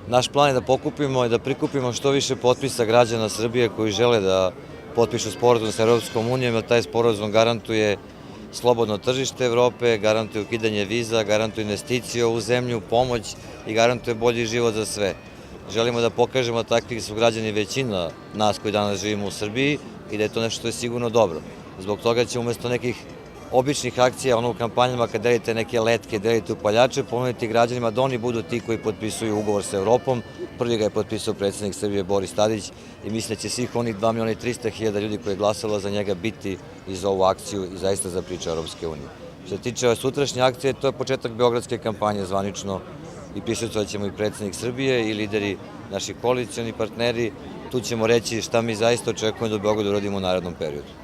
Naš plan je da pokupimo i da prikupimo što više potpisa građana Srbije koji žele da potpišu sporazum sa Evropskom unijom, jer taj sporazum garantuje slobodno tržište Evrope, garantuje ukidanje viza, garantuje investicije u zemlju, pomoć i garantuje bolji život za sve. Želimo da pokažemo da takvi su građani većina nas koji danas živimo u Srbiji i da je to nešto što je sigurno dobro. Zbog toga će umesto nekih običnih akcija, u kampanjama kad delite neke letke, delite upaljače, ponuditi građanima da oni budu ti koji potpisuju ugovor sa Evropom. Prvi ga je potpisao predsednik Srbije Boris Tadić i mislim da će svih onih 2.300.000 ljudi koji je glasalo za njega biti i za ovu akciju i zaista za priču Evropske unije. Što se tiče ove sutrašnje akcije, to je početak beogradske kampanje zvanično i prisustvovaćemo i predsednik Srbije i lideri naši koalicioni partneri. Tu ćemo reći šta mi zaista očekujemo da u Beogradu radimo u narednom periodu.